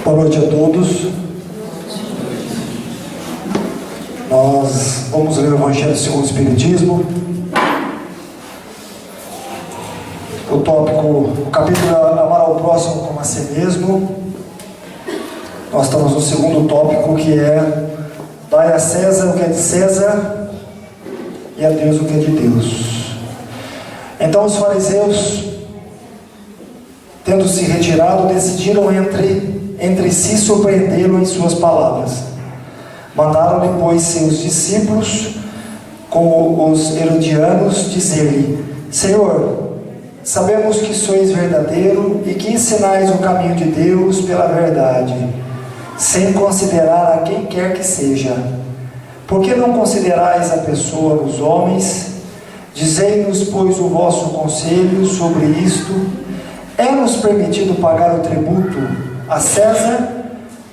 Boa noite a todos. Nós vamos ler o Evangelho segundo o Espiritismo. O capítulo é amar ao próximo como a si mesmo. Nós estamos no segundo tópico, que é dai a César o que é de César e a Deus o que é de Deus. Então os fariseus, tendo se retirado, decidiram entre si surpreendê-lo em suas palavras. Mandaram-lhe, pois, seus discípulos, com os herodianos, dizer-lhe: Senhor, sabemos que sois verdadeiro e que ensinais o caminho de Deus pela verdade, sem considerar a quem quer que seja. Por que não considerais a pessoa dos homens? Dizei-nos, pois, o vosso conselho sobre isto. É-nos permitido pagar o tributo a César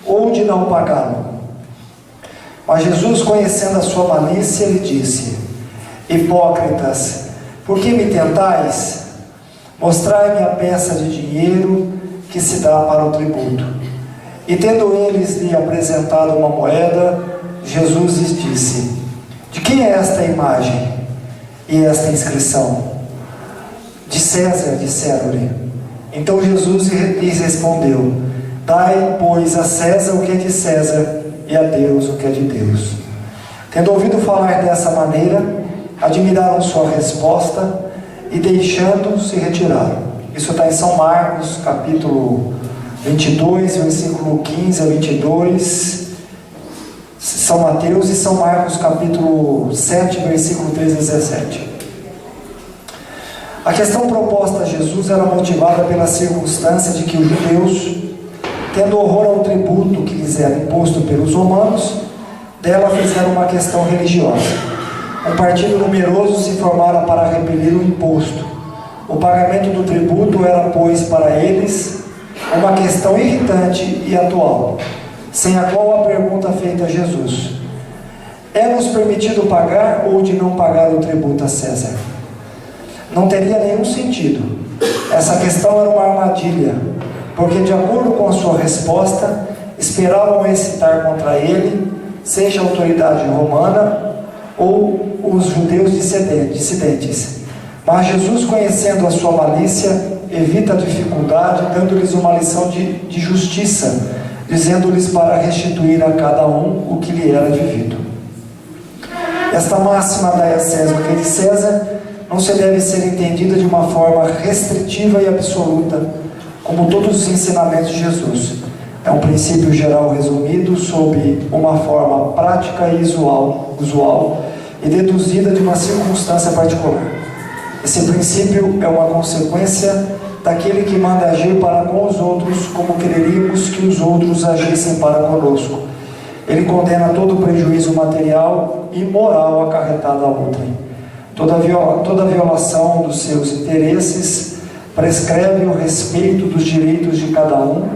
ou de não pagá-lo? Mas Jesus, conhecendo a sua malícia, lhe disse: Hipócritas, por que me tentais? Mostrai-me a peça de dinheiro que se dá para o tributo. E tendo eles lhe apresentado uma moeda, Jesus lhes disse: De quem é esta imagem e esta inscrição? De César, disseram-lhe. Então Jesus lhes respondeu: Dai, pois, a César o que é de César e a Deus o que é de Deus. Tendo ouvido falar dessa maneira, admiraram sua resposta e, deixando, se retiraram. Isso está em São Marcos, capítulo 22, versículo 15 a 22, São Mateus e São Marcos, capítulo 7, versículo 13 a 17. A questão proposta a Jesus era motivada pela circunstância de que os judeus, tendo horror ao tributo que lhes era imposto pelos romanos, dela fizeram uma questão religiosa. Um partido numeroso se formara para repelir o imposto. O pagamento do tributo era, pois, para eles uma questão irritante e atual, sem a qual a pergunta feita a Jesus: é-nos permitido pagar ou de não pagar o tributo a César? Não teria nenhum sentido. Essa questão era uma armadilha, porque, de acordo com a sua resposta, esperavam excitar contra ele, seja a autoridade romana ou os judeus dissidentes. Mas Jesus, conhecendo a sua malícia, evita a dificuldade, dando-lhes uma lição de justiça, dizendo-lhes para restituir a cada um o que lhe era devido. Esta máxima, dai a César o que é de César, não se deve ser entendida de uma forma restritiva e absoluta, como todos os ensinamentos de Jesus. É um princípio geral resumido sob uma forma prática e usual e deduzida de uma circunstância particular. Esse princípio é uma consequência daquele que manda agir para com os outros como quereríamos que os outros agissem para conosco. Ele condena todo prejuízo material e moral acarretado a outrem. Toda violação dos seus interesses prescreve o respeito dos direitos de cada um,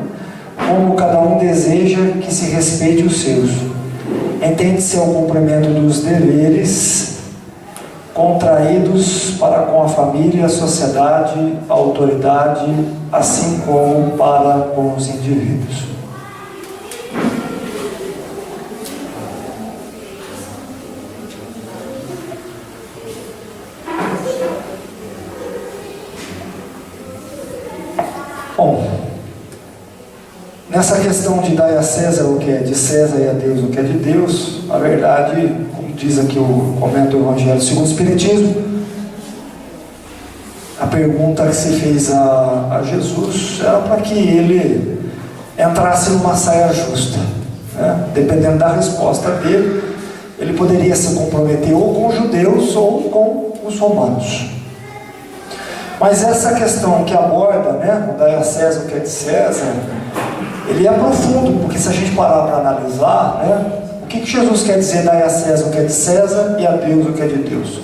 como cada um deseja que se respeite os seus. Entende-se ao cumprimento dos deveres contraídos para com a família, a sociedade, a autoridade, assim como para com os indivíduos. Bom, nessa questão de dar a César o que é de César e a Deus o que é de Deus, a verdade, como diz aqui o comenta o Evangelho segundo o Espiritismo, a pergunta que se fez a Jesus era para que ele entrasse numa saia justa, né? Dependendo da resposta dele, ele poderia se comprometer ou com os judeus ou com os romanos. Mas essa questão que aborda, né, dar a César o que é de César, ele é profundo, porque se a gente parar para analisar, né, o que Jesus quer dizer dar a César o que é de César e a Deus o que é de Deus?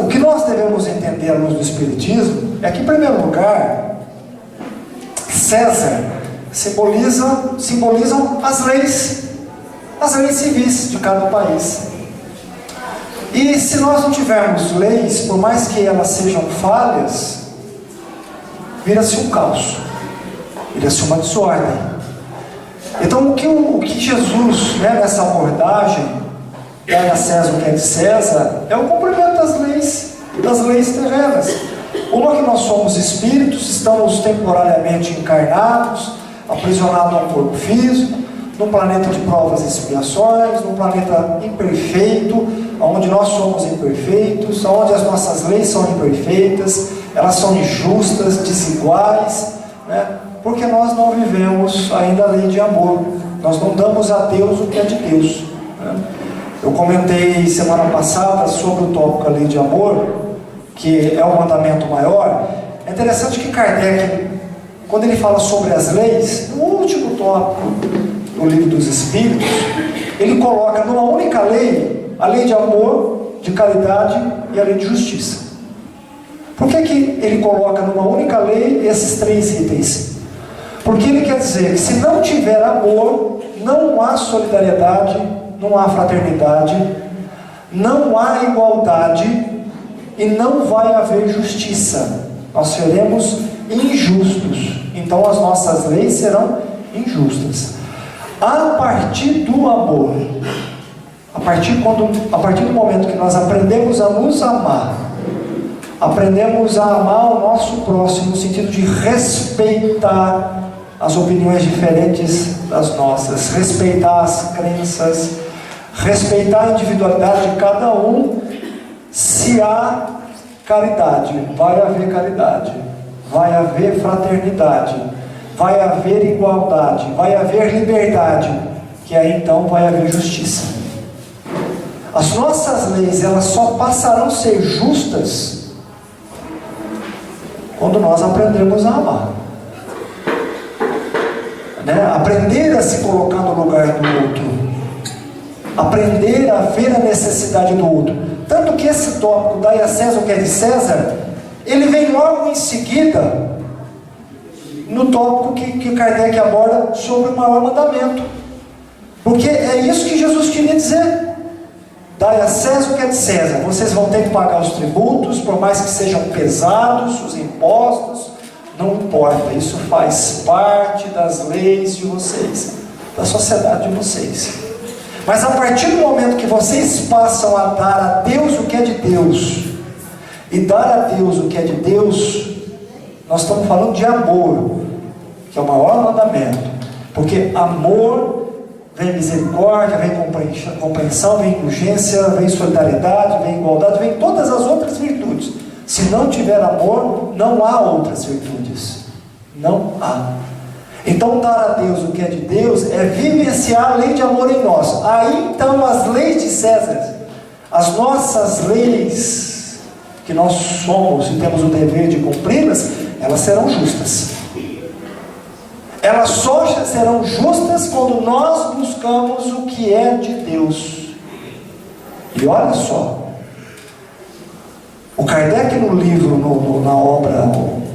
O que nós devemos entender à luz do Espiritismo é que, em primeiro lugar, César simbolizam as leis civis de cada país. E se nós não tivermos leis, por mais que elas sejam falhas, vira-se um caos. Ele assume a desordem. Então, o que Jesus, nessa abordagem, dai a César o que é de César, é o cumprimento das leis terrenas. Uma que nós somos espíritos, estamos temporariamente encarnados, aprisionados a um corpo físico, num planeta de provas e expiações, num planeta imperfeito, onde nós somos imperfeitos, onde as nossas leis são imperfeitas, elas são injustas, desiguais, porque nós não vivemos ainda a lei de amor, nós não damos a Deus o que é de Deus. Eu comentei semana passada sobre o tópico a lei de amor, que é o mandamento maior. É interessante que Kardec, quando ele fala sobre as leis, no último tópico do Livro dos Espíritos, ele coloca numa única lei, a lei de amor, de caridade e a lei de justiça. Por que ele coloca numa única lei esses 3 itens? Porque ele quer dizer que se não tiver amor, não há solidariedade, não há fraternidade, não há igualdade e não vai haver justiça. Nós seremos injustos. Então as nossas leis serão injustas. A partir do amor, a partir do momento que nós aprendemos a nos amar, aprendemos a amar o nosso próximo, no sentido de respeitar as opiniões diferentes das nossas, respeitar as crenças, respeitar a individualidade de cada um. Se há caridade, vai haver caridade, vai haver fraternidade, vai haver igualdade, vai haver liberdade, que aí então vai haver justiça. As nossas leis, elas só passarão a ser justas quando nós aprendemos a amar. Aprender a se colocar no lugar do outro, aprender a ver a necessidade do outro. Tanto que esse tópico, dai a César o que é de César, ele vem logo em seguida no tópico que Kardec aborda sobre o maior mandamento, porque é isso que Jesus queria dizer. Dai a César o que é de César. Vocês vão ter que pagar os tributos, por mais que sejam pesados, os impostos, não importa, isso faz parte das leis de vocês, da sociedade de vocês. Mas a partir do momento que vocês passam a dar a Deus o que é de Deus, e dar a Deus o que é de Deus, nós estamos falando de amor, que é o maior mandamento, porque amor vem misericórdia, vem compreensão, vem indulgência, vem solidariedade, vem igualdade, vem todas as outras virtudes. Se não tiver amor, não há outras virtudes. Não há. Então, dar a Deus o que é de Deus é vivenciar a lei de amor em nós. Aí então as leis de César, as nossas leis, que nós somos e temos o dever de cumpri-las, elas serão justas. Elas só serão justas quando nós buscamos o que é de Deus. E olha só, o Kardec no livro, na obra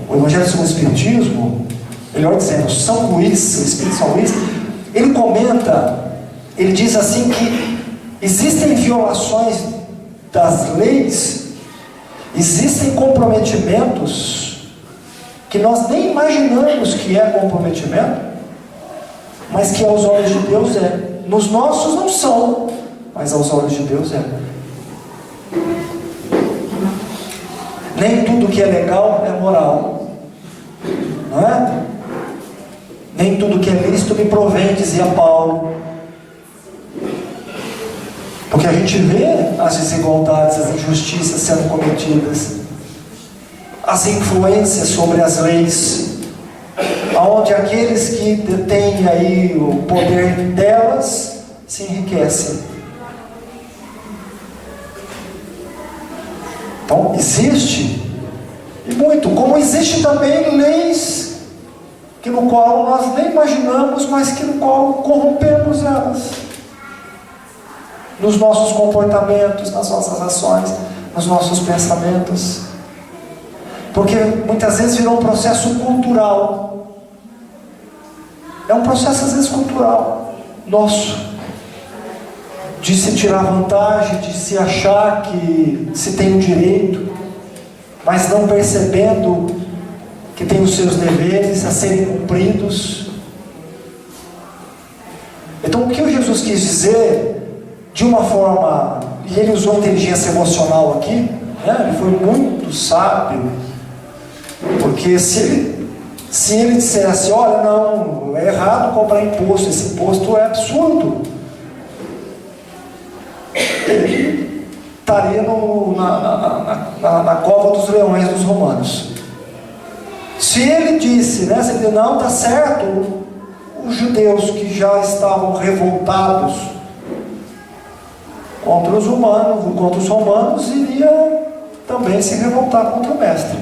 O Evangelho segundo o Espiritismo, melhor dizendo, São Luís, o Espírito São Luís, ele comenta, ele diz assim que existem violações das leis, existem comprometimentos que nós nem imaginamos que é comprometimento, mas que aos olhos de Deus é. Nos nossos não são, mas aos olhos de Deus é. Nem tudo que é legal é moral, não é? Nem tudo que é lícito me provém, dizia Paulo. Porque a gente vê as desigualdades, as injustiças sendo cometidas, as influências sobre as leis, onde aqueles que detêm aí o poder delas se enriquecem. Então existe, e muito, como existe também leis que no qual nós nem imaginamos, mas que no qual corrompemos elas, nos nossos comportamentos, nas nossas ações, nos nossos pensamentos, porque muitas vezes virou um processo cultural. É um processo às vezes cultural nosso, de se tirar vantagem, de se achar que se tem o direito, mas não percebendo que tem os seus deveres a serem cumpridos. Então, o que o Jesus quis dizer, de uma forma, e ele usou inteligência emocional aqui, né? Ele foi muito sábio, porque se ele dissesse, olha, não, é errado cobrar imposto, esse imposto é absurdo, ele estaria na cova dos leões dos romanos. Se ele disse, né, se ele disse, não, está certo, os judeus que já estavam revoltados contra os romanos, iriam também se revoltar contra o mestre.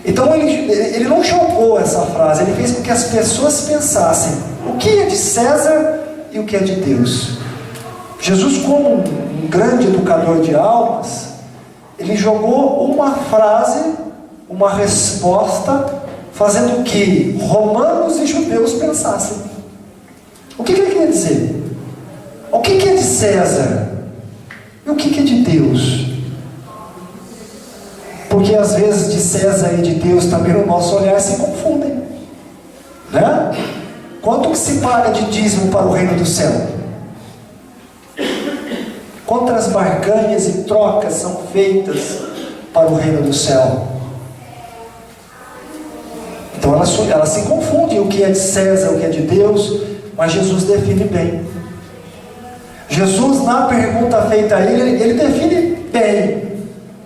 Então ele não jogou essa frase, ele fez com que as pessoas pensassem o que é de César e o que é de Deus. Jesus, como um grande educador de almas, ele jogou uma frase, uma resposta, fazendo que romanos e judeus pensassem. O que ele queria dizer? O que é de César? E o que é de Deus? Porque às vezes de César e de Deus também no nosso olhar se confundem, né? Quanto que se paga de dízimo para o reino do céu? Quantas barganhas e trocas são feitas para o reino do céu? Então ela se confunde o que é de César, o que é de Deus, mas Jesus define bem. Jesus, na pergunta feita a ele define bem.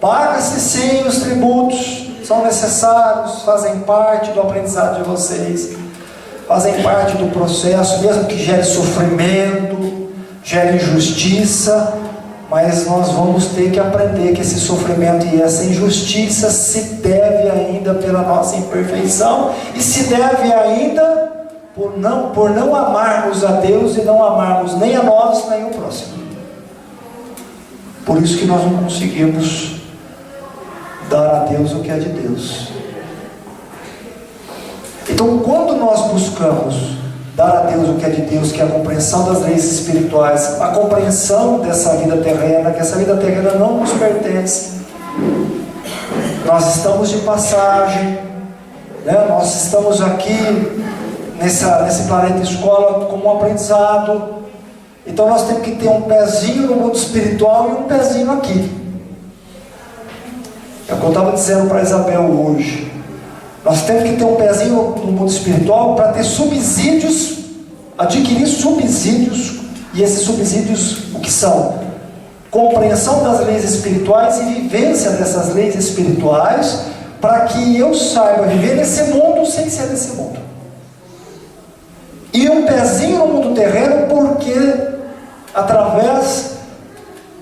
Paga-se sim os tributos, são necessários, fazem parte do aprendizado de vocês, fazem parte do processo, mesmo que gere sofrimento, gere injustiça, mas nós vamos ter que aprender que esse sofrimento e essa injustiça se deve ainda pela nossa imperfeição e se deve ainda por não amarmos a Deus e não amarmos nem a nós nem o próximo. Por isso que nós não conseguimos dar a Deus o que é de Deus. Então, quando nós buscamos dar a Deus o que é de Deus, que é a compreensão das leis espirituais, a compreensão dessa vida terrena, que essa vida terrena não nos pertence, nós estamos de passagem, né? Nós estamos aqui nesse planeta escola como um aprendizado. Então nós temos que ter um pezinho no mundo espiritual e um pezinho aqui. É o que eu estava dizendo para a Isabel hoje. Nós temos que ter um pezinho no mundo espiritual para ter subsídios, adquirir subsídios, e esses subsídios o que são? Compreensão das leis espirituais e vivência dessas leis espirituais, para que eu saiba viver nesse mundo sem ser desse mundo. E um pezinho no mundo terreno, porque através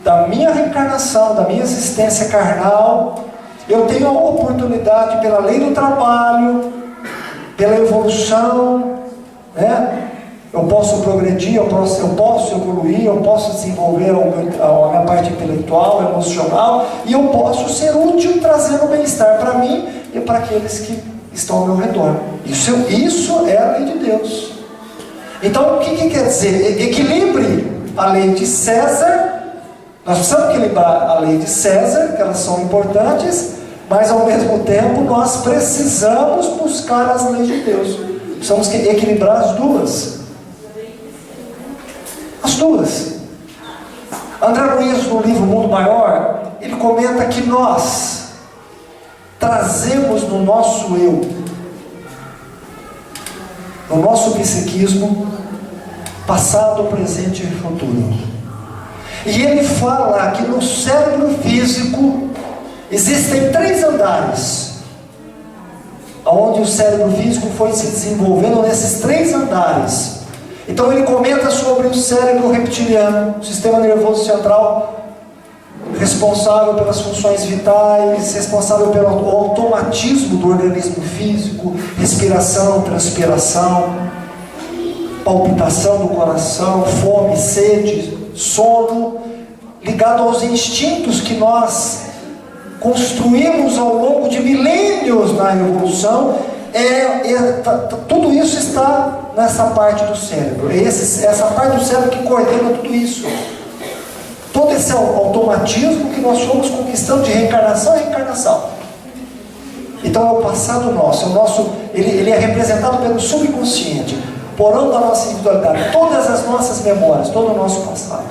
da minha reencarnação, da minha existência carnal, eu tenho a oportunidade, pela lei do trabalho, pela evolução, né? Eu posso progredir, eu posso evoluir, eu posso desenvolver a minha parte intelectual, emocional, e eu posso ser útil, trazendo bem-estar para mim e para aqueles que estão ao meu redor. Isso é a lei de Deus. Então, o que quer dizer? Equilibre a lei de César. Nós precisamos equilibrar a lei de César, que elas são importantes, mas ao mesmo tempo nós precisamos buscar as leis de Deus. Precisamos equilibrar as duas. As duas. André Luiz, no livro Mundo Maior, ele comenta que nós trazemos no nosso eu, no nosso psiquismo, passado, presente e futuro. E ele fala que no cérebro físico existem 3 andares, onde o cérebro físico foi se desenvolvendo nesses 3 andares. Então ele comenta sobre o cérebro reptiliano, o sistema nervoso central, responsável pelas funções vitais, responsável pelo automatismo do organismo físico, respiração, transpiração, palpitação do coração, fome, sede, sono, ligado aos instintos que nós construímos ao longo de milênios na evolução. Tudo isso está nessa parte do cérebro. Essa parte do cérebro que coordena tudo isso. Todo esse automatismo que nós fomos conquistando de reencarnação em reencarnação. Então Então é o passado nosso, ele é representado pelo subconsciente, porão da nossa individualidade, todas as nossas memórias, todo o nosso passado.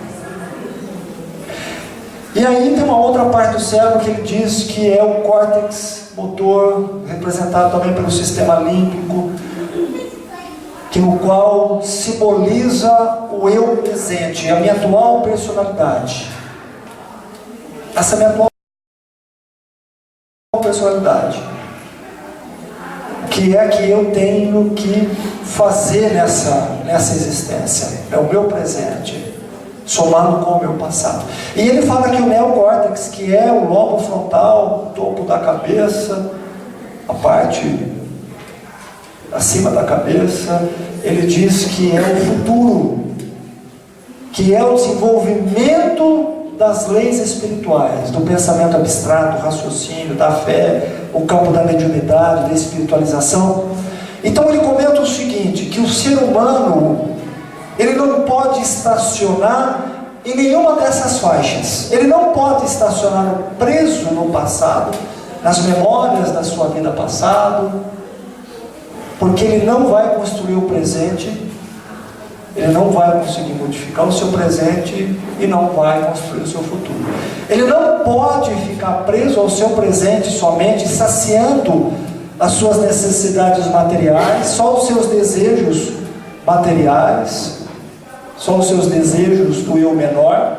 E aí tem uma outra parte do cérebro que ele diz que é o córtex motor, representado também pelo sistema límbico, que no qual simboliza o eu presente, a minha atual personalidade. Essa minha atual personalidade. O que é que eu tenho que fazer nessa existência? É o meu presente, somado com o meu passado. E ele fala que o neocórtex, que é o lobo frontal, o topo da cabeça, a parte acima da cabeça, ele diz que é o futuro, que é o desenvolvimento das leis espirituais, do pensamento abstrato, raciocínio, da fé, o campo da mediunidade, da espiritualização. Então ele comenta o seguinte, que o ser humano, ele não pode estacionar em nenhuma dessas faixas. Ele não pode estacionar preso no passado, nas memórias da sua vida passada, porque ele não vai construir o presente, ele não vai conseguir modificar o seu presente e não vai construir o seu futuro. Ele não pode ficar preso ao seu presente somente, saciando as suas necessidades materiais, só os seus desejos materiais, só os seus desejos do eu menor,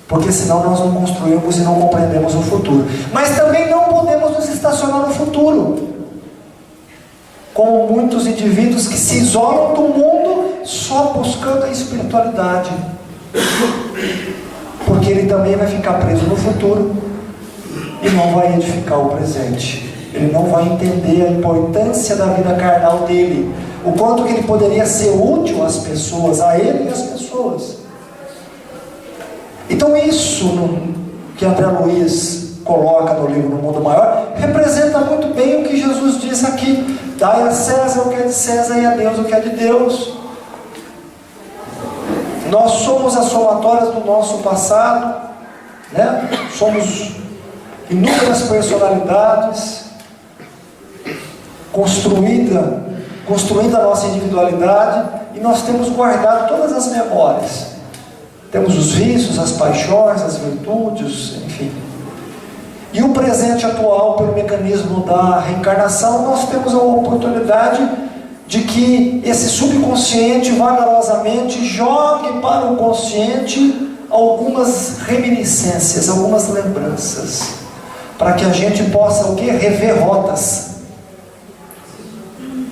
porque senão nós não construímos e não compreendemos o futuro. Mas também não podemos nos estacionar no futuro, como muitos indivíduos que se isolam do mundo só buscando a espiritualidade, porque ele também vai ficar preso no futuro e não vai edificar o presente. Ele não vai entender a importância da vida carnal dele, o quanto que ele poderia ser útil às pessoas, a ele e às pessoas. Então isso que André Luiz coloca no livro No Mundo Maior, representa muito bem o que Jesus disse aqui: dai a César o que é de César e a Deus o que é de Deus. Nós somos as somatórias do nosso passado, né? Somos inúmeras personalidades, construindo a nossa individualidade, e nós temos guardado todas as memórias. Temos os vícios, as paixões, as virtudes, enfim. E o presente atual, pelo mecanismo da reencarnação, nós temos a oportunidade de que esse subconsciente vagarosamente jogue para o consciente algumas reminiscências, algumas lembranças, para que a gente possa o quê? Rever rotas.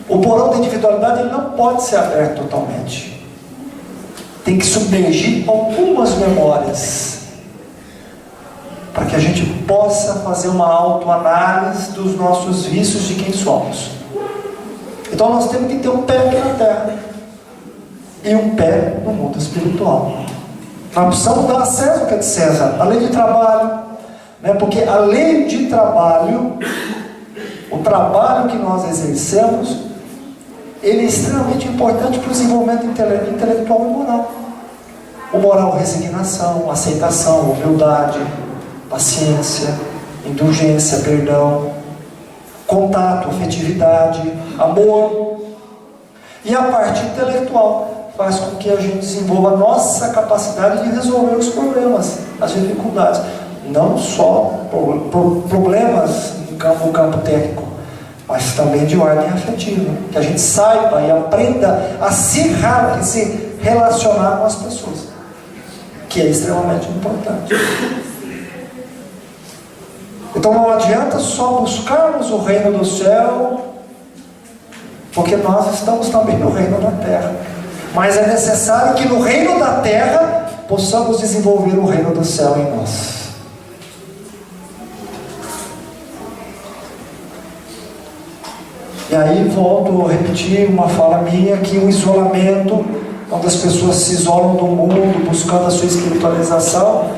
O porão da individualidade ele não pode ser aberto totalmente. Tem que submergir algumas memórias, para que a gente possa fazer uma autoanálise dos nossos vícios, de quem somos. Então nós temos que ter um pé aqui na terra e um pé no mundo espiritual. Nós precisamos dar a César o que é de César, a lei de trabalho, né? Porque a lei de trabalho, o trabalho que nós exercemos, ele é extremamente importante para o desenvolvimento intelectual e moral. O moral, resignação, aceitação, humildade, paciência, indulgência, perdão, contato, afetividade, amor. E a parte intelectual faz com que a gente desenvolva a nossa capacidade de resolver os problemas, as dificuldades. Não só problemas no campo técnico, mas também de ordem afetiva. Que a gente saiba e aprenda a se relacionar com as pessoas, que é extremamente importante. Então não adianta só buscarmos o reino do céu, porque nós estamos também no reino da terra. Mas é necessário que no reino da terra possamos desenvolver o reino do céu em nós. E aí volto a repetir uma fala minha, que o isolamento, quando as pessoas se isolam do mundo, buscando a sua espiritualização,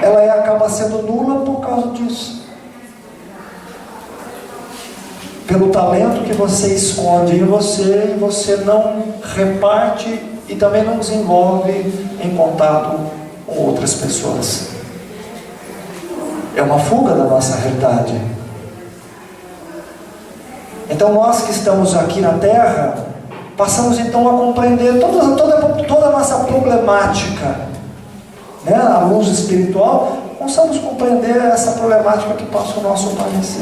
ela acaba sendo nula por causa disso. Pelo talento que você esconde em você, e você não reparte e também não desenvolve em contato com outras pessoas. É uma fuga da nossa realidade. Então nós que estamos aqui na Terra, passamos então a compreender toda a nossa problemática, né? A luz espiritual, possamos compreender essa problemática que passa o nosso país.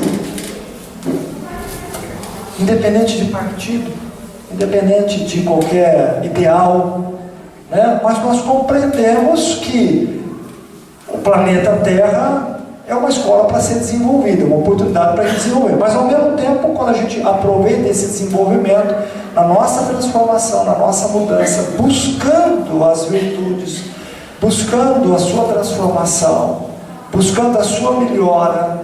Independente de partido, independente de qualquer ideal, né? Mas nós compreendemos que o planeta Terra é uma escola para ser desenvolvida, uma oportunidade para a gente desenvolver. Mas ao mesmo tempo, quando a gente aproveita esse desenvolvimento, na nossa transformação, na nossa mudança, buscando as virtudes, buscando a sua transformação, buscando a sua melhora,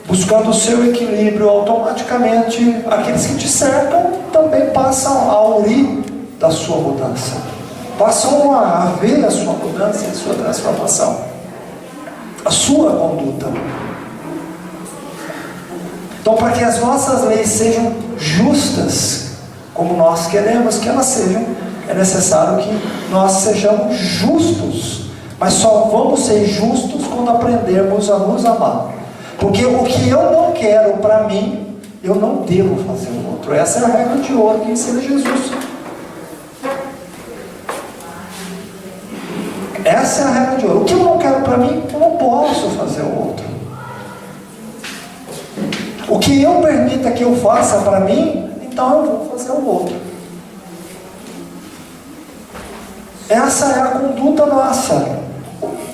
buscando o seu equilíbrio, automaticamente aqueles que te cercam também passam a ouvir da sua mudança, passam a ver a sua mudança e a sua transformação, a sua conduta. Então, para que as nossas leis sejam justas, como nós queremos que elas sejam, é necessário que nós sejamos justos. Mas só vamos ser justos quando aprendermos a nos amar. Porque o que eu não quero para mim, eu não devo fazer o outro. Essa é a regra de ouro que ensina Jesus. Essa é a regra de ouro. O que eu não quero para mim, eu não posso fazer o outro. O que eu permita que eu faça para mim, então eu vou fazer o outro. Essa é a conduta nossa.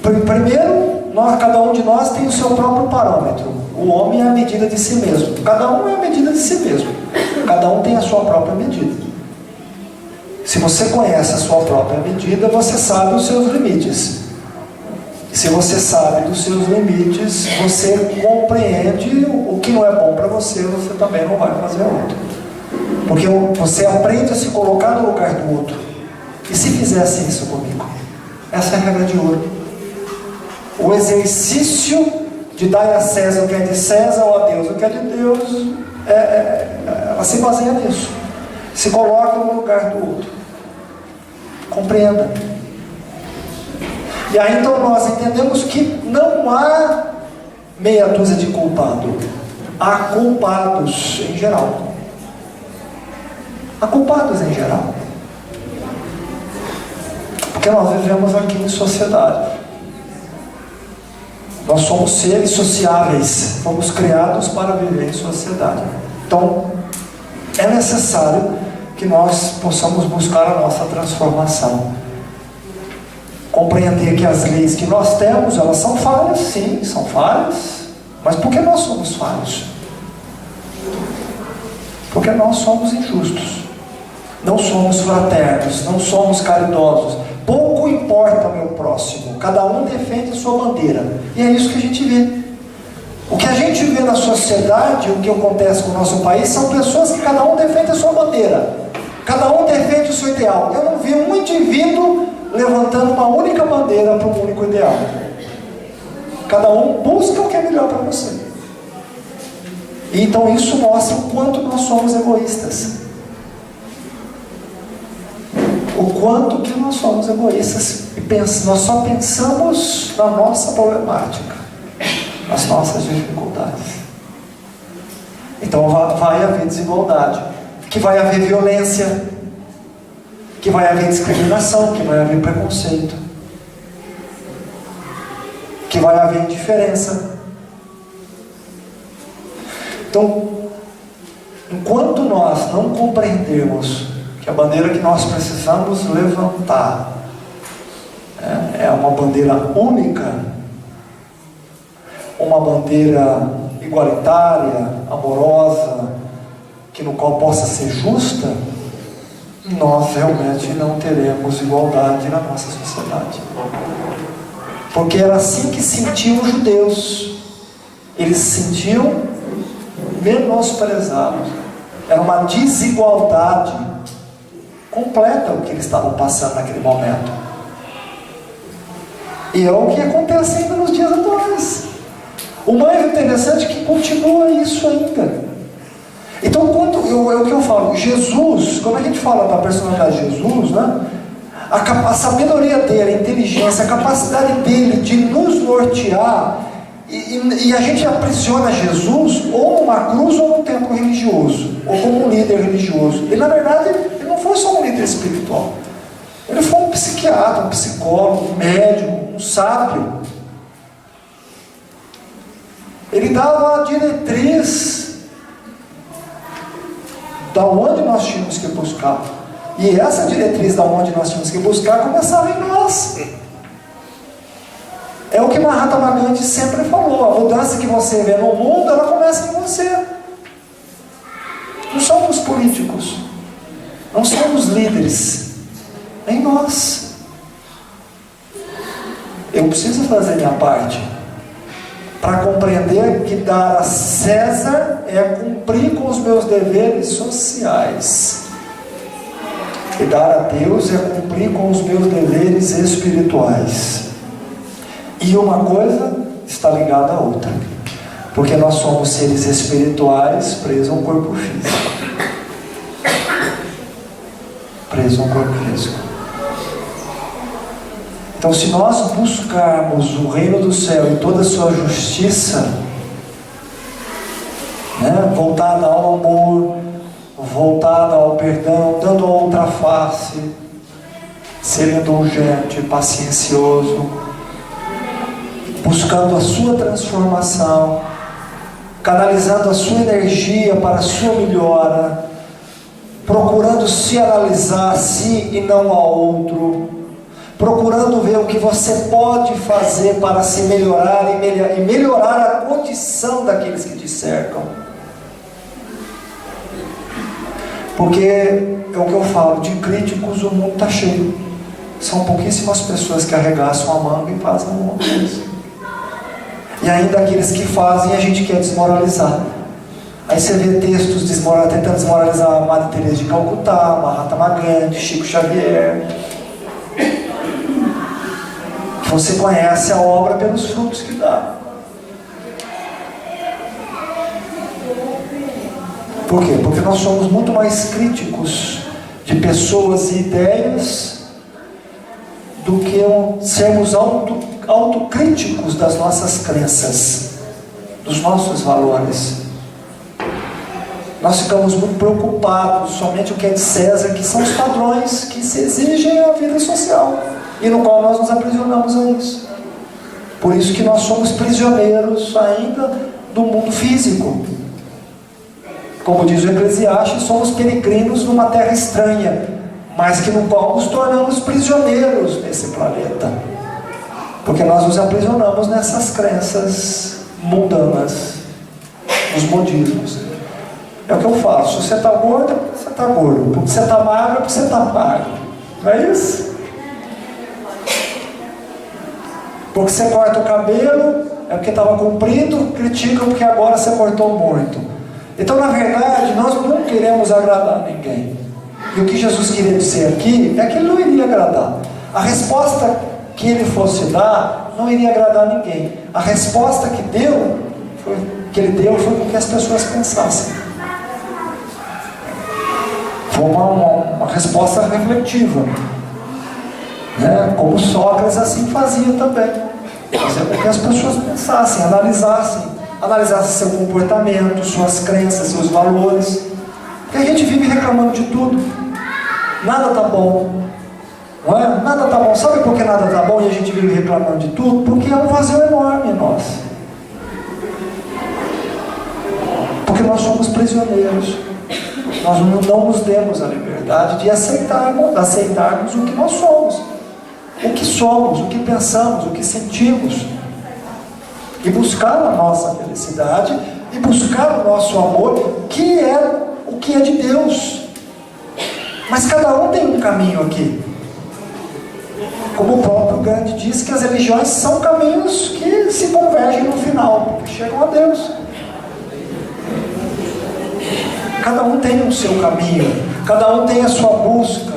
Primeiro, cada um de nós tem o seu próprio parâmetro. O homem é a medida de si mesmo. Cada um é a medida de si mesmo. Cada um tem a sua própria medida. Se você conhece a sua própria medida, você sabe os seus limites. Se você sabe dos seus limites, você compreende o que não é bom para você, você também não vai fazer outro. Porque você aprende a se colocar no lugar do outro. E se fizesse isso comigo? Essa é a regra de ouro. O exercício de dar a César o que é de César ou a Deus o que é de Deus, ela se baseia nisso. Se coloca no lugar do outro. Compreenda. E aí então nós entendemos que não há meia dúzia de culpado. Há culpados em geral. Há culpados em geral. Porque nós vivemos aqui em sociedade. Nós somos seres sociáveis. Fomos criados para viver em sociedade. Então, é necessário que nós possamos buscar a nossa transformação. Compreender que as leis que nós temos, elas são falhas, sim, são falhas. Mas por que nós somos falhos? Porque nós somos injustos. Não somos fraternos, não somos caridosos. Pouco importa o meu próximo. Cada um defende a sua bandeira. E é isso que a gente vê. O que a gente vê na sociedade, o que acontece com o nosso país, são pessoas que cada um defende a sua bandeira. Cada um defende o seu ideal. Eu não vi um indivíduo levantando uma única bandeira para um único ideal. Cada um busca o que é melhor para você. E então isso mostra o quanto nós somos egoístas. O quanto que nós somos egoístas. E nós só pensamos na nossa problemática, nas nossas dificuldades. Então vai haver desigualdade, que vai haver violência, que vai haver discriminação, que vai haver preconceito, que vai haver indiferença. Então, enquanto nós não compreendermos que a bandeira que nós precisamos levantar é uma bandeira única, uma bandeira igualitária, amorosa, que no qual possa ser justa, nós realmente não teremos igualdade na nossa sociedade. Porque era assim que sentiam os judeus. Eles se sentiam menosprezados. Era uma desigualdade completa o que eles estavam passando naquele momento. E é o que acontece ainda nos dias atuais. O mais interessante é que continua isso ainda. Então, é o que eu falo, Jesus, quando a gente fala da personalidade de Jesus, né, a sabedoria dele, a inteligência, a capacidade dele de nos nortear E a gente aprisiona Jesus ou numa cruz ou num templo religioso, ou como um líder religioso. E na verdade ele não foi só um líder espiritual. Ele foi um psiquiatra, um psicólogo, um médium, um sábio. Ele dava a diretriz da onde nós tínhamos que buscar. E essa diretriz da onde nós tínhamos que buscar começava em nós. É o que Mahatma Gandhi sempre falou: a mudança que você vê no mundo, ela começa em você. Não somos políticos, não somos líderes, é em nós. Eu preciso fazer minha parte para compreender que dar a César é cumprir com os meus deveres sociais, e dar a Deus é cumprir com os meus deveres espirituais. E uma coisa está ligada à outra, porque nós somos seres espirituais presos a um corpo físico. Presos a um corpo físico. Então, se nós buscarmos o reino do céu e toda a sua justiça, voltada ao amor, voltada ao perdão, dando a outra face, ser indulgente, paciencioso, buscando a sua transformação, canalizando a sua energia para a sua melhora, procurando se analisar a si e não ao outro, procurando ver o que você pode fazer para se melhorar e melhorar a condição daqueles que te cercam. Porque é o que eu falo, de críticos o mundo está cheio. São pouquíssimas pessoas que arregaçam a manga e fazem alguma coisa. E ainda aqueles que fazem, a gente quer desmoralizar. Aí você vê textos tentando desmoralizar a Madre Teresa de Calcutá, Mahatma Gandhi, Chico Xavier. Você conhece a obra pelos frutos que dá. Por quê? Porque nós somos muito mais críticos de pessoas e ideias do que sermos autocríticos das nossas crenças, dos nossos valores. Nós ficamos muito preocupados somente o que é de César, que são os padrões que se exigem à vida social, e no qual nós nos aprisionamos a isso. Por isso que nós somos prisioneiros ainda do mundo físico. Como diz o Eclesiastes, somos peregrinos numa terra estranha, mas que no qual nos tornamos prisioneiros nesse planeta. Porque nós nos aprisionamos nessas crenças mundanas, nos modismos. É o que eu falo: se você está gordo, é porque você está gordo. Porque você está magro, é porque você está magro. Não é isso? Porque você corta o cabelo, é porque estava comprido, criticam porque agora você cortou muito. Então, na verdade, nós não queremos agradar ninguém. E o que Jesus queria dizer aqui é que ele não iria agradar. A resposta que ele fosse dar não iria agradar ninguém. A resposta que ele deu foi o que as pessoas pensassem. Foi uma resposta refletiva, como Sócrates assim fazia também. Fazia com que as pessoas pensassem, analisassem seu comportamento, suas crenças, seus valores. Porque a gente vive reclamando de tudo. Nada está bom, não é? Nada está bom. Sabe por que nada está bom e a gente vive reclamando de tudo? Porque é um vazio enorme em nós. Porque nós somos prisioneiros. Nós não nos demos a liberdade de aceitarmos o que nós somos. O que somos, o que pensamos, o que sentimos. E buscar a nossa felicidade, e buscar o nosso amor, que é o que é de Deus. Mas cada um tem um caminho aqui. Como o próprio Gandhi diz, que as religiões são caminhos que se convergem no final, que chegam a Deus. Cada um tem o seu caminho, cada um tem a sua busca.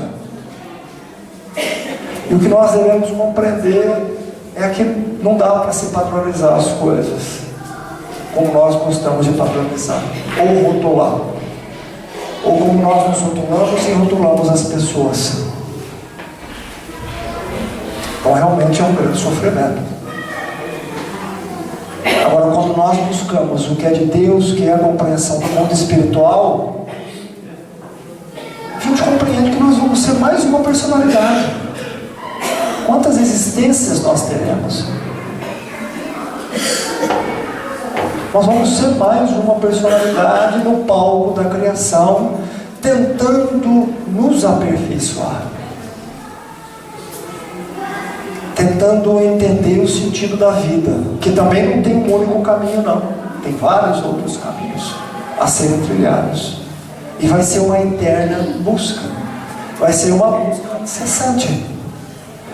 E o que nós devemos compreender é que não dá para se padronizar as coisas como nós gostamos de padronizar, ou rotular, ou como nós nos rotulamos e rotulamos as pessoas. Então realmente é um grande sofrimento. quando nós buscamos o que é de Deus, que é a compreensão do mundo espiritual, a gente compreende que nós vamos ser mais uma personalidade. Quantas existências nós teremos? Nós vamos ser mais uma personalidade no palco da criação, tentando nos aperfeiçoar, tentando entender o sentido da vida, que também não tem um único caminho não, tem vários outros caminhos a serem trilhados, e vai ser uma eterna busca, vai ser uma busca incessante.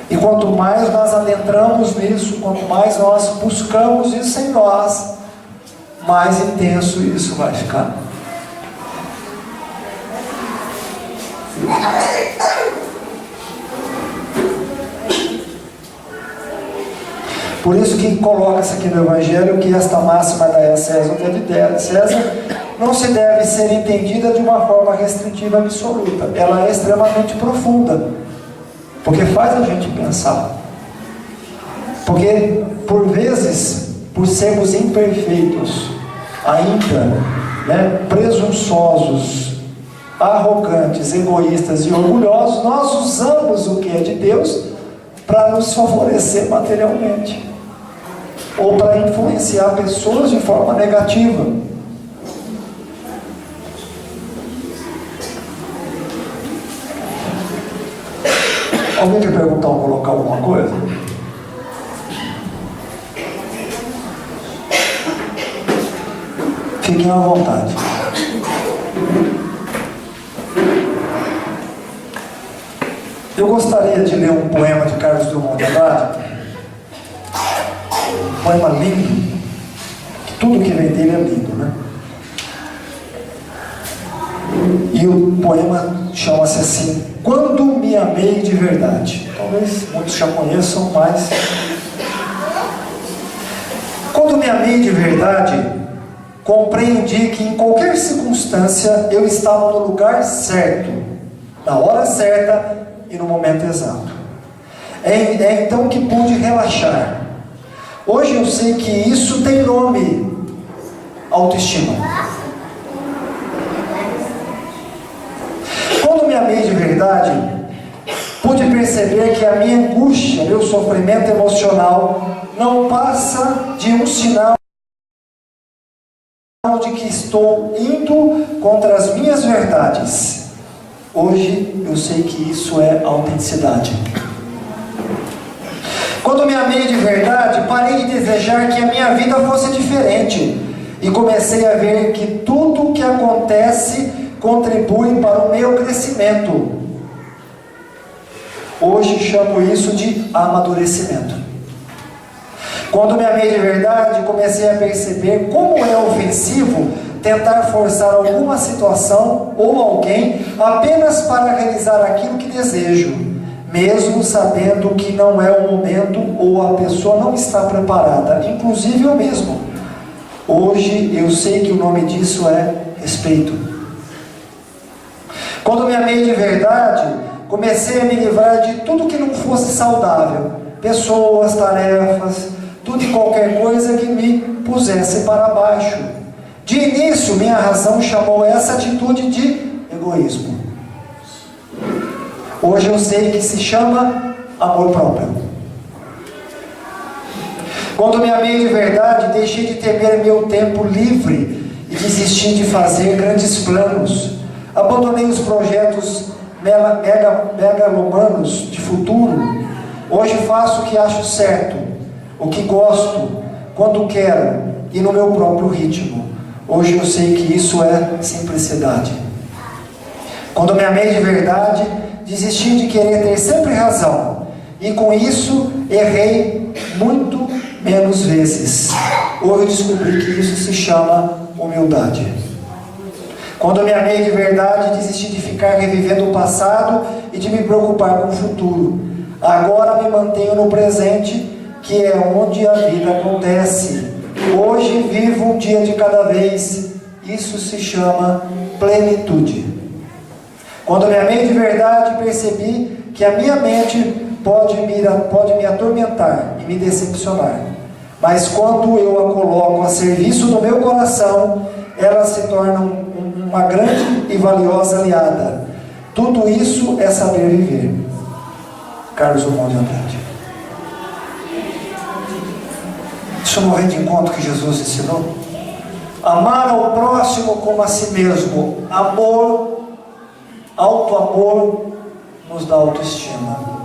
E quanto mais nós adentramos nisso, quanto mais nós buscamos isso em nós, mais intenso isso vai ficar. Por isso que coloca-se aqui no Evangelho que esta máxima da César, o que é de César, não se deve ser entendida de uma forma restritiva absoluta. Ela é extremamente profunda, porque faz a gente pensar. Porque, por vezes, por sermos imperfeitos, ainda, presunçosos, arrogantes, egoístas e orgulhosos, nós usamos o que é de Deus para nos favorecer materialmente, ou para influenciar pessoas de forma negativa. Alguém quer perguntar ou colocar alguma coisa? Fiquem à vontade. Eu gostaria de ler um poema de Carlos Drummond de Andrade, um poema lindo, que tudo que vem dele é lindo, né? E o poema chama-se assim: Quando me amei de verdade. Talvez muitos já conheçam, mas quando me amei de verdade, compreendi que em qualquer circunstância eu estava no lugar certo, na hora certa e no momento exato. É então que pude relaxar. Hoje eu sei que isso tem nome: autoestima. Quando me amei de verdade, pude perceber que a minha angústia, meu sofrimento emocional não passa de um sinal de que estou indo contra as minhas verdades. Hoje eu sei que isso é autenticidade. Quando me amei de verdade, parei de desejar que a minha vida fosse diferente e comecei a ver que tudo o que acontece contribui para o meu crescimento. Hoje chamo isso de amadurecimento. Quando me amei de verdade, comecei a perceber como é ofensivo tentar forçar alguma situação ou alguém apenas para realizar aquilo que desejo, mesmo sabendo que não é o momento ou a pessoa não está preparada, inclusive eu mesmo. Hoje eu sei que o nome disso é respeito. Quando me amei de verdade, comecei a me livrar de tudo que não fosse saudável, pessoas, tarefas, tudo e qualquer coisa que me pusesse para baixo. De início, minha razão chamou essa atitude de egoísmo. Hoje eu sei que se chama amor próprio. Quando me amei de verdade, deixei de temer meu tempo livre e desisti de fazer grandes planos. Abandonei os projetos megalomanos de futuro. Hoje faço o que acho certo, o que gosto, quando quero e no meu próprio ritmo. Hoje eu sei que isso é simplicidade. Quando me amei de verdade, desisti de querer ter sempre razão. E com isso, errei muito menos vezes. Hoje eu descobri que isso se chama humildade. Quando me amei de verdade, desisti de ficar revivendo o passado e de me preocupar com o futuro. Agora me mantenho no presente, que é onde a vida acontece. Hoje vivo um dia de cada vez. Isso se chama plenitude. Quando me amei de verdade, percebi que a minha mente pode me atormentar e me decepcionar. Mas quando eu a coloco a a serviço do meu coração, elas se tornam uma grande e valiosa aliada. Tudo isso é saber viver. Carlos Drummond de Andrade. Isso não vem de encontro que Jesus ensinou? Amar ao próximo como a si mesmo. Amor, auto-amor nos dá autoestima.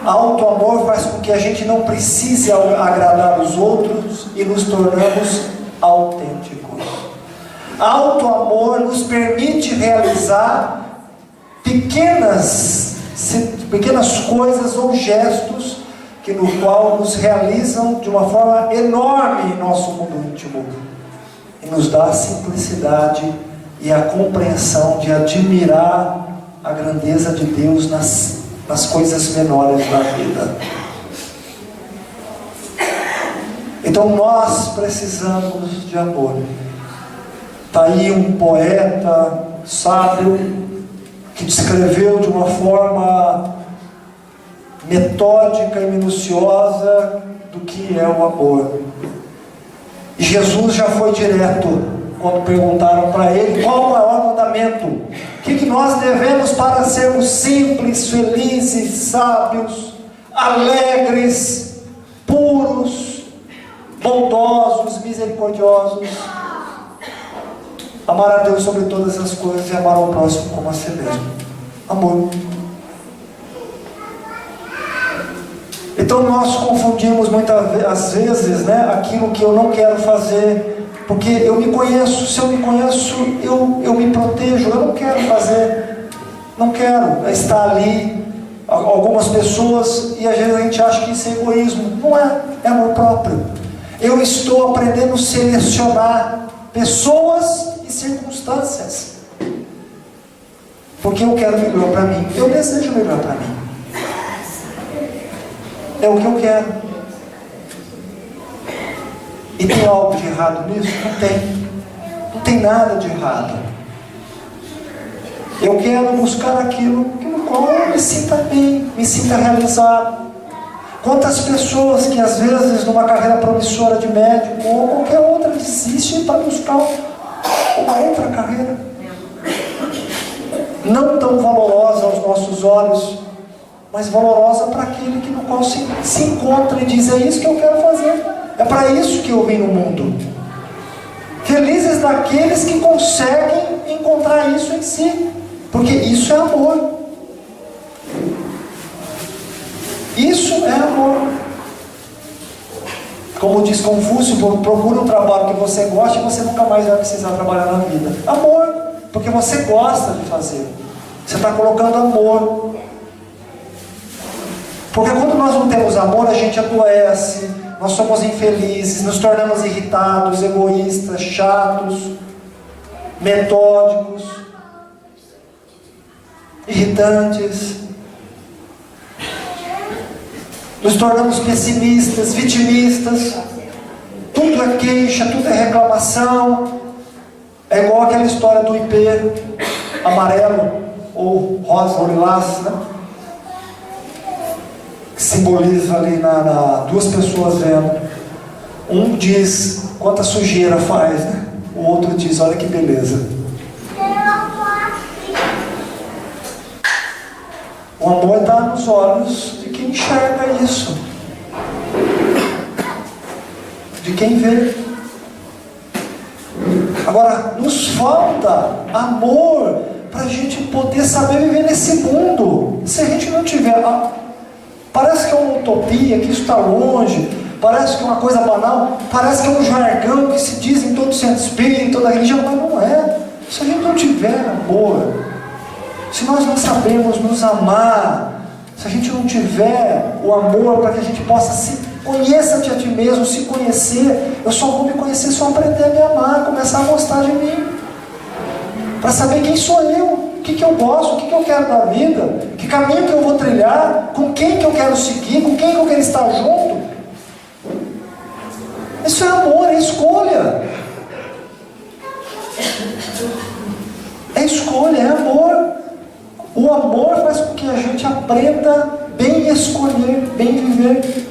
Auto-amor faz com que a gente não precise agradar os outros e nos tornamos autênticos. Auto-amor nos permite realizar pequenas coisas ou gestos que no qual nos realizam de uma forma enorme em nosso mundo íntimo e nos dá a simplicidade e a compreensão de admirar a grandeza de Deus nas coisas menores da vida. Então nós precisamos de amor. Está aí um poeta sábio que descreveu de uma forma metódica e minuciosa do que é o amor. E Jesus já foi direto quando perguntaram para ele qual o maior mandamento. O que nós devemos para sermos simples, felizes, sábios, alegres, puros, bondosos, misericordiosos? Amar a Deus sobre todas as coisas e amar ao próximo como a si mesmo. Amor. Então nós confundimos muitas vezes, aquilo que eu não quero fazer, porque eu me conheço. Se eu me conheço, eu me protejo. Eu não quero fazer, não quero estar ali. Algumas pessoas, e às vezes a gente acha que isso é egoísmo. Não é, é amor próprio. Eu estou aprendendo a selecionar pessoas e circunstâncias, porque eu quero melhor para mim. Eu desejo melhor para mim. É o que eu quero. E tem algo de errado nisso? Não tem. Não tem nada de errado. Eu quero buscar aquilo no qual eu me sinta bem, me sinta realizado. Quantas pessoas que às vezes numa carreira promissora de médico ou qualquer outra desistem para buscar uma outra carreira não tão valorosa aos nossos olhos, mas valorosa para aquele que no qual se encontra e diz: é isso que eu quero fazer, é para isso que eu vim no mundo. Felizes daqueles que conseguem encontrar isso em si, porque isso é amor. Isso é amor. Como diz Confúcio, procure um trabalho que você goste e você nunca mais vai precisar trabalhar na vida. Amor, porque você gosta de fazer. Você está colocando amor. Porque quando nós não temos amor, a gente adoece, nós somos infelizes, nos tornamos irritados, egoístas, chatos, metódicos, irritantes. Nos tornamos pessimistas, vitimistas. Tudo é queixa, tudo é reclamação. É igual aquela história do ipê amarelo, ou rosa, ou lilás, que simboliza ali duas pessoas vendo. Um diz quanta sujeira faz, o outro diz: olha que beleza. O amor está nos olhos de quem enxerga isso, de quem vê. Agora, nos falta amor para a gente poder saber viver nesse mundo. Se a gente não tiver, parece que é uma utopia, que isso está longe, parece que é uma coisa banal, parece que é um jargão que se diz em todo centro espírita, em toda religião, mas não é. Se a gente não tiver amor, se nós não sabemos nos amar, se a gente não tiver o amor para que a gente possa se conheça-te a ti mesmo, se conhecer, eu só vou me conhecer se eu aprender a me amar, começar a gostar de mim, para saber quem sou eu, o que eu gosto, o que eu quero da vida, que caminho que eu vou trilhar, com quem que eu quero seguir, com quem que eu quero estar junto. Isso é amor, é escolha. É escolha, é amor. O amor faz com que a gente aprenda bem escolher, bem viver.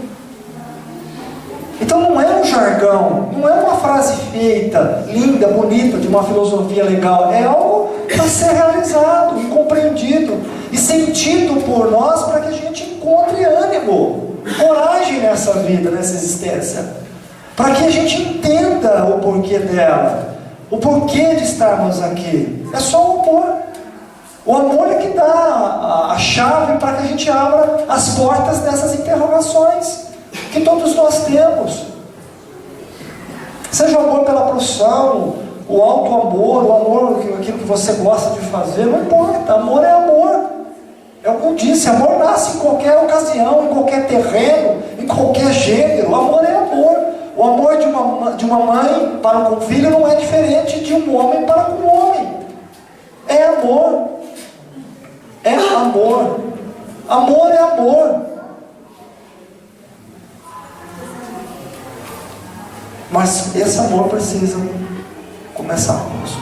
Então não é um jargão, não é uma frase feita, linda, bonita, de uma filosofia legal. É algo para ser realizado e compreendido e sentido por nós, para que a gente encontre ânimo, coragem nessa vida, nessa existência, para que a gente entenda o porquê dela, o porquê de estarmos aqui. É só o amor. O amor é que dá a chave para que a gente abra as portas dessas interrogações que todos nós temos. Seja o amor pela profissão, o alto amor, o amor, aquilo que você gosta de fazer, não importa. Amor é amor. É o que eu disse, amor nasce em qualquer ocasião, em qualquer terreno, em qualquer gênero. O amor é amor. O amor de uma mãe para com um filho não é diferente de um homem para com um homem. É amor. É amor. Amor é amor. Mas esse amor precisa começar conosco.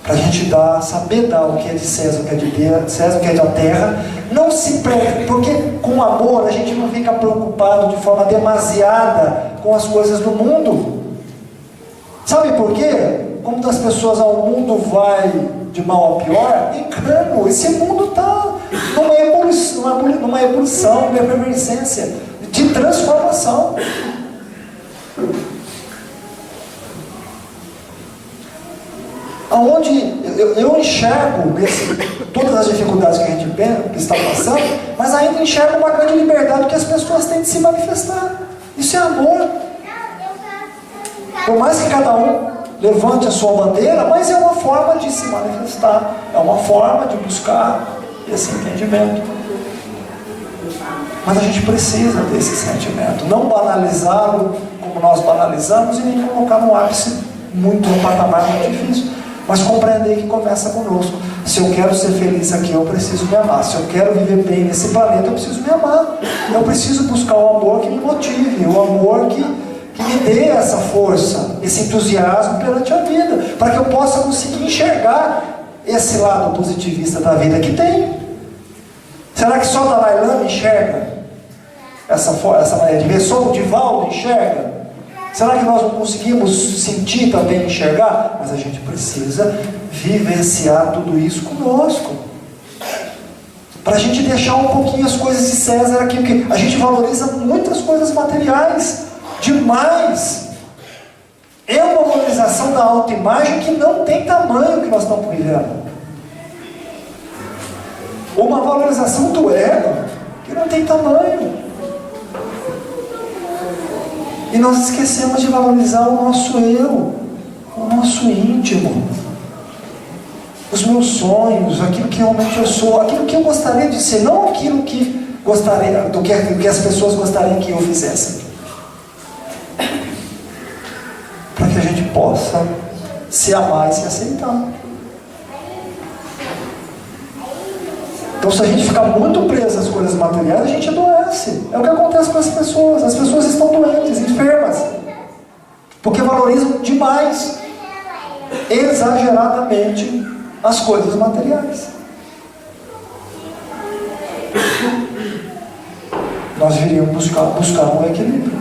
Para a gente saber dar o que é de César, o que é de César, o que é da terra. Não se preocupe, porque com amor a gente não fica preocupado de forma demasiada com as coisas do mundo. Sabe por quê? Como as pessoas ao mundo vai de mal a pior, engano. Esse mundo está numa evolução, numa efervescência de transformação. Aonde eu enxergo todas as dificuldades que a gente está passando, mas ainda enxergo uma grande liberdade que as pessoas têm de se manifestar. Isso é amor. Por mais que cada um levante a sua bandeira, mas é uma forma de se manifestar, é uma forma de buscar esse entendimento. Mas a gente precisa desse sentimento, não banalizá-lo como nós banalizamos e nem colocar no ápice um patamar muito difícil, mas compreender que começa conosco. Se eu quero ser feliz aqui, eu preciso me amar. Se eu quero viver bem nesse planeta, eu preciso me amar. Eu preciso buscar o amor que me motive, o amor que me dê essa força, esse entusiasmo perante a vida, para que eu possa conseguir enxergar esse lado positivista da vida que tem. Será que só o Dalai Lama enxerga essa maneira de ver? Só o Divaldo enxerga? Será que nós não conseguimos sentir também, enxergar? Mas a gente precisa vivenciar tudo isso conosco, para a gente deixar um pouquinho as coisas de César aqui, porque a gente valoriza muitas coisas materiais demais. É uma valorização da autoimagem que não tem tamanho que nós estamos vivendo. Uma valorização do ego que não tem tamanho. E nós esquecemos de valorizar o nosso eu, o nosso íntimo, os meus sonhos, aquilo que realmente eu sou, aquilo que eu gostaria de ser, não aquilo que do que as pessoas gostariam que eu fizesse. Para que a gente possa se amar e se aceitar. Então, se a gente ficar muito preso às coisas materiais, a gente adoece. É o que acontece com as pessoas. As pessoas estão doentes, enfermas, porque valorizam demais, exageradamente, as coisas materiais. Nós deveríamos buscar um equilíbrio.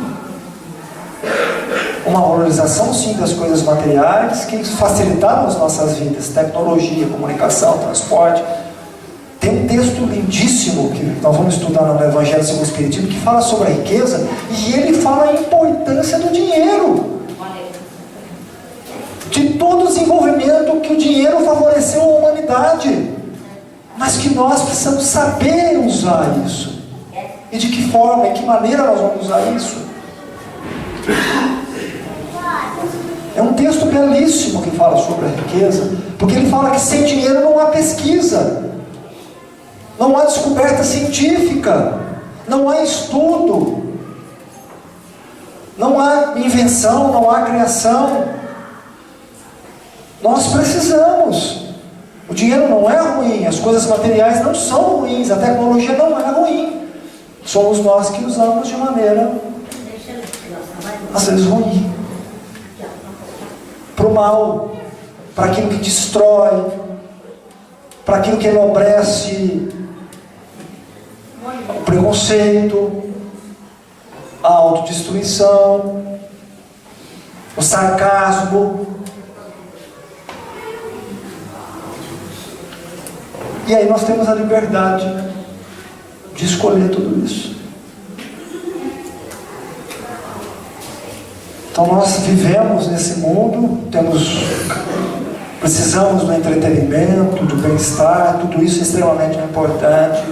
Uma valorização, sim, das coisas materiais que facilitaram as nossas vidas. Tecnologia, comunicação, transporte. Tem um texto lindíssimo que nós vamos estudar no Evangelho segundo o Espiritismo, que fala sobre a riqueza, e ele fala a importância do dinheiro, de todo o desenvolvimento que o dinheiro favoreceu a humanidade, mas que nós precisamos saber usar isso. E de que forma, em que maneira nós vamos usar isso? É um texto belíssimo que fala sobre a riqueza, porque ele fala que sem dinheiro não há pesquisa, não há descoberta científica, não há estudo, não há invenção, não há criação. Nós precisamos. O dinheiro não é ruim, as coisas materiais não são ruins, a tecnologia não é ruim. Somos nós que usamos de maneira, às vezes, ruim, para o mal, para aquilo que destrói, para aquilo que enobrece, o preconceito, a autodestruição, o sarcasmo. E aí nós temos a liberdade de escolher tudo isso. Então nós vivemos nesse mundo, precisamos do entretenimento, do bem-estar, tudo isso é extremamente importante,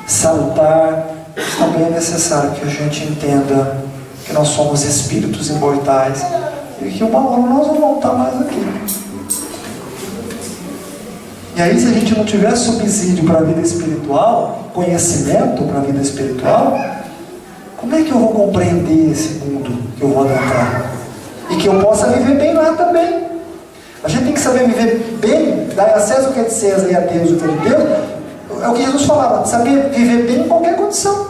salutar, mas também é necessário que a gente entenda que nós somos espíritos imortais e que uma hora nós não vamos estar mais aqui. E aí, se a gente não tiver subsídio para a vida espiritual, conhecimento para a vida espiritual, como é que eu vou compreender esse mundo que eu vou adentrar? E que eu possa viver bem lá também. A gente tem que saber viver bem, dar a César o que é de César e a Deus o que é de Deus. É o que Jesus falava, saber viver bem em qualquer condição.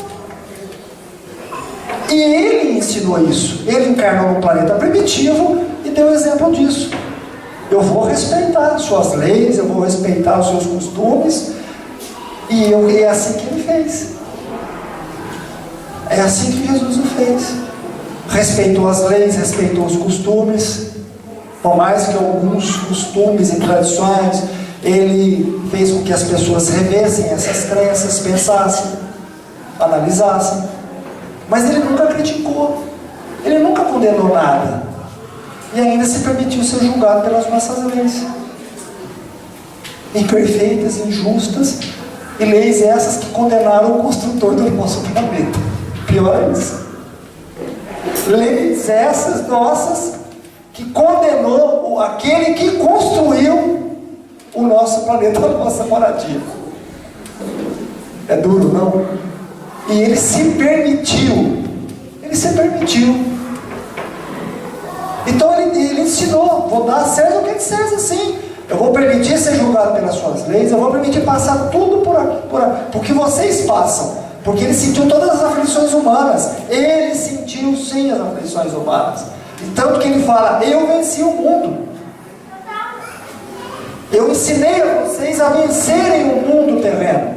E ele ensinou isso. Ele encarnou no planeta primitivo e deu exemplo disso. Eu vou respeitar suas leis, eu vou respeitar os seus costumes, e é assim que ele fez. É assim que Jesus o fez. Respeitou as leis, respeitou os costumes. Por mais que alguns costumes e tradições, ele fez com que as pessoas revessem essas crenças, pensassem, analisassem. Mas ele nunca criticou, ele nunca condenou nada. E ainda se permitiu ser julgado pelas nossas leis. Imperfeitas, injustas, e leis essas que condenaram o construtor do nosso planeta. Pior é isso. Leis essas nossas que condenou aquele que construiu o nosso planeta, a nossa moradia. É duro, não? E ele se permitiu. Ele se permitiu. Então ele ensinou, vou dar a César o que é de César, sim. Eu vou permitir ser julgado pelas suas leis, eu vou permitir passar tudo por que vocês passam. Porque ele sentiu todas as aflições humanas. Ele sentiu sim as aflições humanas. E tanto que ele fala, eu venci o mundo. Eu ensinei a vocês a vencerem o mundo terreno.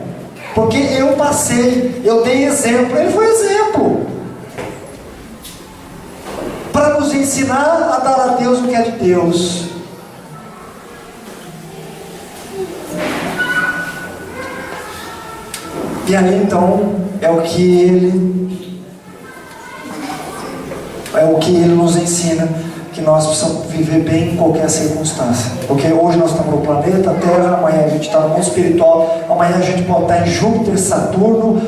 Porque eu passei, eu dei exemplo. Ele foi exemplo. Para nos ensinar a dar a Deus o que é de Deus. E aí então é o que ele nos ensina, que nós precisamos viver bem em qualquer circunstância. Porque hoje nós estamos no planeta Terra, amanhã a gente está no mundo espiritual, amanhã a gente pode estar em Júpiter, Saturno,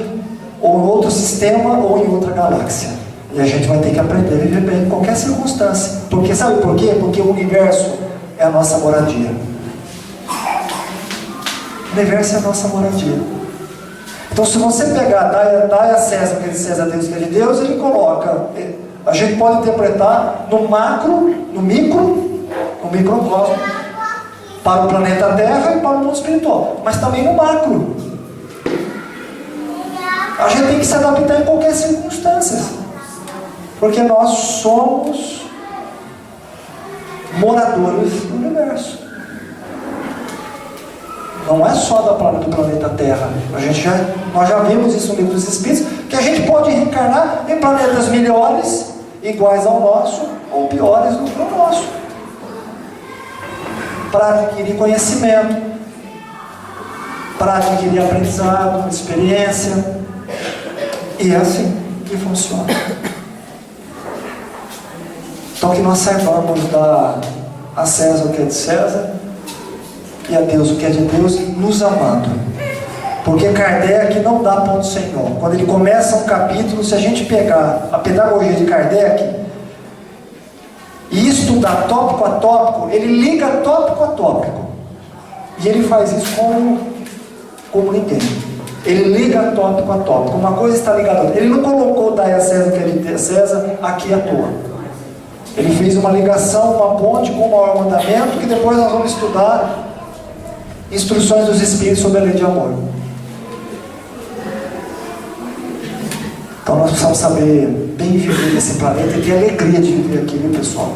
ou em outro sistema, ou em outra galáxia. E a gente vai ter que aprender a viver bem em qualquer circunstância. Porque sabe por quê? Porque o universo é a nossa moradia. O universo é a nossa moradia. Então se você pegar, dai a César o que é de César, a Deus o que é de Deus, ele coloca, a gente pode interpretar no macro, no microcosmo, para o planeta Terra e para o mundo espiritual, mas também no macro. A gente tem que se adaptar em qualquer circunstância, porque nós somos moradores do universo. Não é só do planeta Terra. Nós já vimos isso no Livro dos Espíritos, que a gente pode reencarnar em planetas melhores, iguais ao nosso, ou piores do que o nosso, para adquirir conhecimento, para adquirir aprendizado, experiência. E é assim que funciona. Então que nós saibamos dar a César o que é de César e a Deus o que é de Deus, nos amando. Porque Kardec não dá ponto sem nó. Quando ele começa um capítulo, se a gente pegar a pedagogia de Kardec e estudar tópico a tópico, ele liga tópico a tópico. E ele faz isso como ninguém. Ele liga tópico a tópico. Uma coisa está ligada a outra. Ele não colocou dai a César o que é de César aqui à toa. Ele fez uma ligação, uma ponte com o maior mandamento, que depois nós vamos estudar Instruções dos Espíritos sobre a Lei de Amor. Então nós precisamos saber bem viver nesse planeta e ter alegria de viver aqui, viu, pessoal?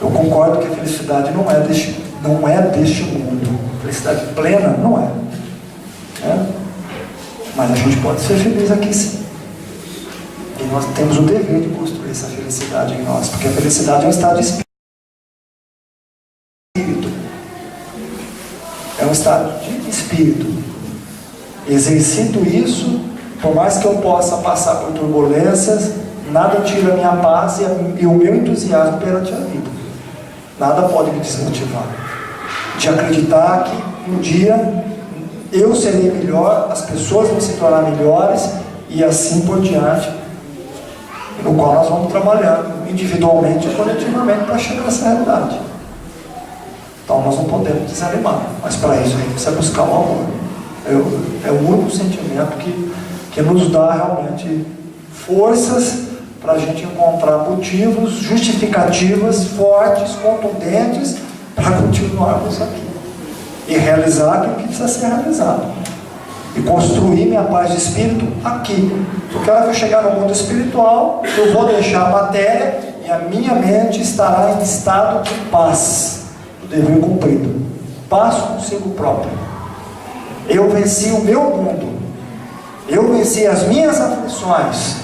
Eu concordo que a felicidade não é deste mundo. Felicidade plena não é. Mas a gente pode ser feliz aqui sim. E nós temos o dever de construir essa felicidade em nós, porque a felicidade é um estado de espírito. É um estado de espírito. Exercito isso, por mais que eu possa passar por turbulências, nada tira a minha paz e o meu entusiasmo perante a vida. Nada pode me desmotivar de acreditar que um dia eu serei melhor, as pessoas vão se tornar melhores e assim por diante, no qual nós vamos trabalhando individualmente e coletivamente para chegar nessa realidade. Então nós não podemos desanimar, mas para isso a gente precisa buscar o amor. É o único sentimento que nos dá realmente forças para a gente encontrar motivos, justificativas fortes, contundentes para continuarmos aqui e realizar aquilo que precisa ser realizado e construir minha paz de espírito aqui, porque a hora que eu chegar no mundo espiritual eu vou deixar a matéria e a minha mente estará em estado de paz, do dever cumprido, paz consigo próprio. Eu venci o meu mundo, eu venci as minhas aflições,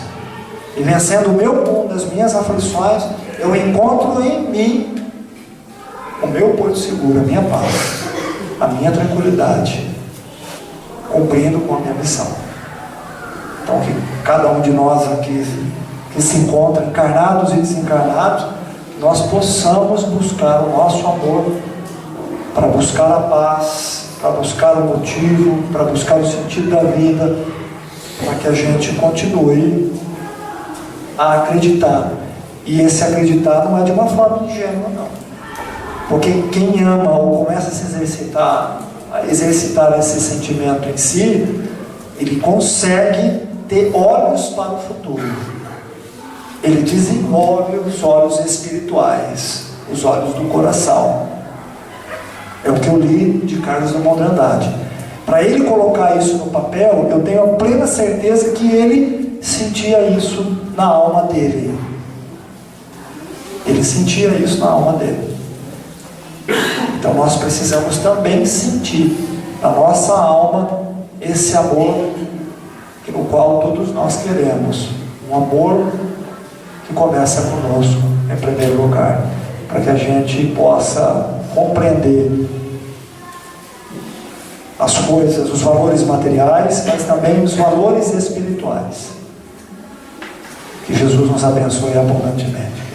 e vencendo o meu mundo, as minhas aflições, eu encontro em mim o meu porto seguro, a minha paz, a minha tranquilidade, cumprindo com a minha missão. Então que cada um de nós aqui que se encontra, encarnados e desencarnados, nós possamos buscar o nosso amor para buscar a paz, para buscar o motivo, para buscar o sentido da vida, para que a gente continue a acreditar. E esse acreditar não é de uma forma ingênua, não. Porque quem ama ou começa a se exercitar esse sentimento em si, ele consegue ter olhos para o futuro. Ele desenvolve os olhos espirituais, os olhos do coração. É o que eu li de Carlos Drummond de Andrade. Para ele colocar isso no papel, eu tenho a plena certeza que ele sentia isso na alma dele. Ele sentia isso na alma dele. Então nós precisamos também sentir na nossa alma esse amor no qual todos nós queremos. Um amor que começa conosco, em primeiro lugar, para que a gente possa compreender as coisas, os valores materiais, mas também os valores espirituais. Que Jesus nos abençoe abundantemente.